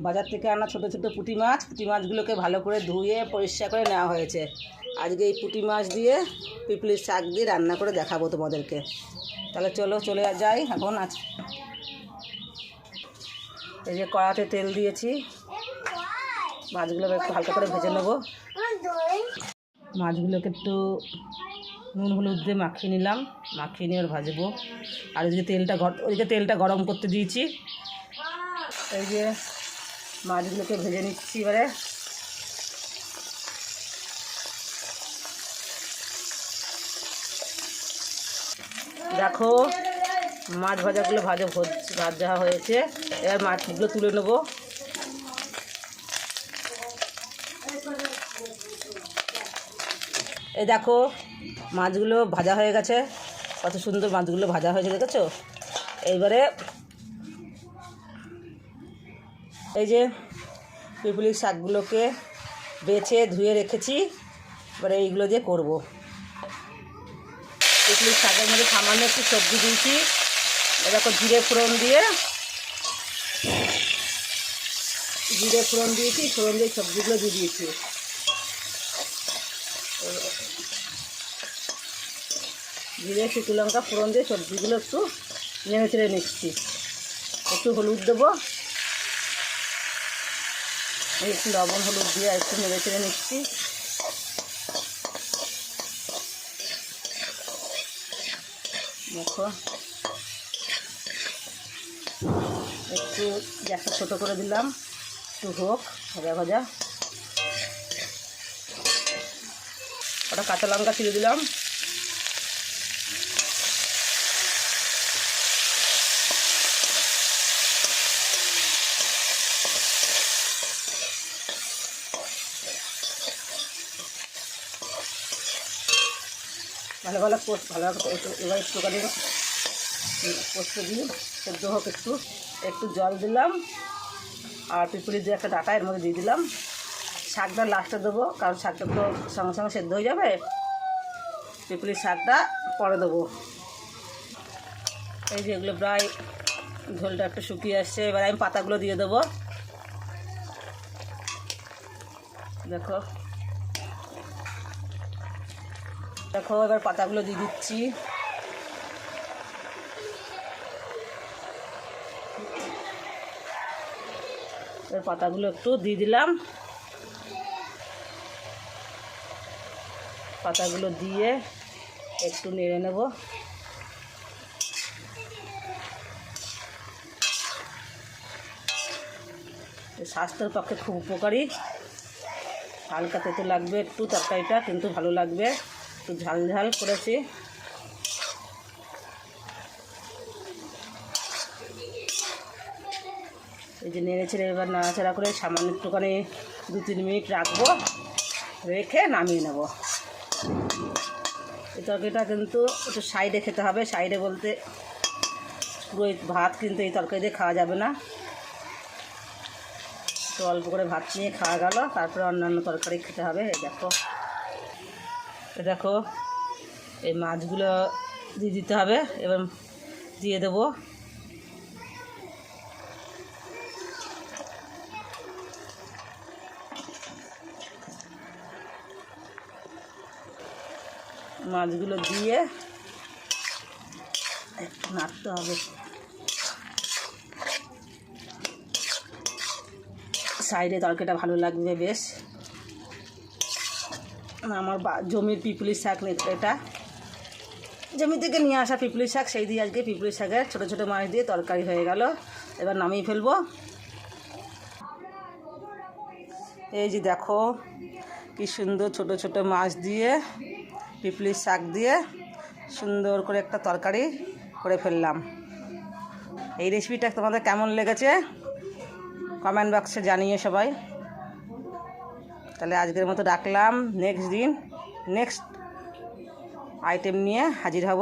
বাজার থেকে আনা ছোটো ছোটো পুঁটি মাছগুলোকে ভালো করে ধুয়ে পরিষ্কার করে নেওয়া হয়েছে। আজকে এই পুঁটি মাছ দিয়ে পিপলির শাক দিয়ে রান্না করে দেখাবো তোমাদেরকে। তাহলে চলে যাই এখন। এই যে কড়াতে তেল দিয়েছি, মাছগুলো একটু হালকা করে ভেজে নেবো। মাছগুলোকে একটু নুন হলুদ দিয়ে মাখিয়ে নিলাম, মাখিয়ে নিয়ে ভাজবো। আর ওইদিকে তেলটা গরম করতে দিয়েছি। এই যে মাছগুলোকে ভেজে নিচ্ছি এবারে। দেখো মাছ ভাজাগুলো ভাজা হয়েছে। এবার মাছগুলো তুলে নেবো। এই দেখো মাছগুলো ভাজা হয়ে গেছে, কত সুন্দর মাছগুলো ভাজা হয়েছে, দেখেছো? এইবারে এই যে পিপলির শাকগুলোকে বেছে ধুয়ে রেখেছি, এবারে এইগুলো দিয়ে করব। পিপলির শাকের মধ্যে সামান্য একটু সবজি দিয়েছি। এরকম জিরে ফোড়ন দিয়েছি, ফোড়ন দিয়ে সবজিগুলো দিয়ে দিয়েছি। জিরে শুকনো লঙ্কা ফোড়ন দিয়ে সবজিগুলো একটু নেড়ে চেড়ে নিচ্ছি। একটু হলুদ দেবো, একটু লবণ হলুদ দিয়ে একটু নেড়ে চেড়ে নিচ্ছি। দেখো একটু গ্যাসটা ছোটো করে দিলাম, একটু হোক ভাজা। ওটা কাঁচা লঙ্কা ছিঁড়ে দিলাম। ভালো এবার একটুখানি পোস্ত দিয়ে সেদ্ধ হোক, একটু জল দিলাম। আর পিঁপড়ি দিয়ে একটা ডাটা এর মধ্যে দিয়ে দিলাম। শাকটা লাস্টে দেবো, কারণ শাকটা তো সঙ্গে সঙ্গে সেদ্ধ হয়ে যাবে। পিঁপড়ির শাকটা পরে দেবো। এই যে এগুলো প্রায় ঝোলটা একটু শুকিয়ে আসছে। এবার আমি পাতাগুলো দিয়ে দেবো। দেখো এবার পাতাগুলো দিয়ে দিচ্ছি। এবার পাতাগুলো একটু দিয়ে দিলাম। পাতাগুলো দিয়ে একটু নেড়ে নেব। স্বাস্থ্যের পক্ষে খুব উপকারী। হালকা তেতো লাগবে একটু তরকারিটা, কিন্তু ভালো লাগবে। একটু ঝাল করেছি। এই যে নেড়েছেড়ে এবার নাড়াচাড়া করে সামান্য একটুখানি 2-3 মিনিট রাখবো, রেখে নামিয়ে নেব। এই তরকারিটা কিন্তু একটু সাইডে খেতে হবে। সাইডে বলতে পুরো ভাত কিন্তু এই তরকারি দিয়ে খাওয়া যাবে না। তো অল্প করে ভাত নিয়ে খাওয়া গেল, তারপরে অন্যান্য তরকারি খেতে হবে। দেখো এই মাছগুলো দিয়ে দিতে হবে। এবার দিয়ে দেবো। মাছগুলো দিয়ে একটু নাড়তে হবে। সাইডে তরকারিটা ভালো লাগবে বেশ। আমার জমির পিপলির শাক, এটা জমি থেকে নিয়ে আসা পিপলির শাক, সেই দিয়ে আজকে পিপলির শাকের ছোটো ছোটো মাছ দিয়ে তরকারি হয়ে গেল। এবার নামিয়ে ফেলবো। এই যে দেখো কি সুন্দর ছোটো ছোটো মাছ দিয়ে পিপলির শাক দিয়ে সুন্দর করে একটা তরকারি করে ফেললাম। এই রেসিপিটা তোমাদের কেমন লেগেছে কমেন্ট বক্সে জানিয়ে সবাই। তাহলে আজকের মতো রাখলাম। নেক্সট আইটেম নিয়ে হাজির হব।